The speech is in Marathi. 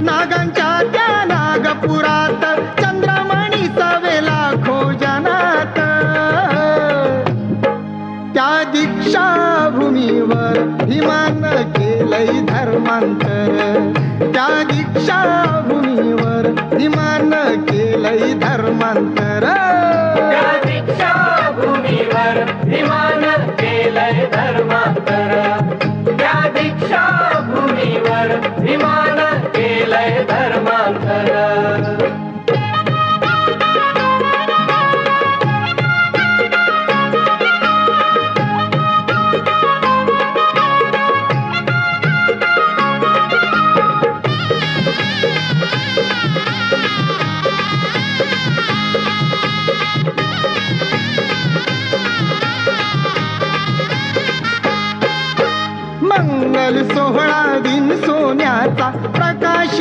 नागांच्या त्या नागपुरात चंद्रमणी सवेला खोजनात त्या दीक्षाभूमीवर भीमानं केलंय धर्मांतर त्या दीक्षाभूमीवर भीमानं केलंय धर्मांतर त्या दीक्षाभूमीवर भीमानं केलंय धर्मांतर त्या दीक्षाभूमीवर भीमानं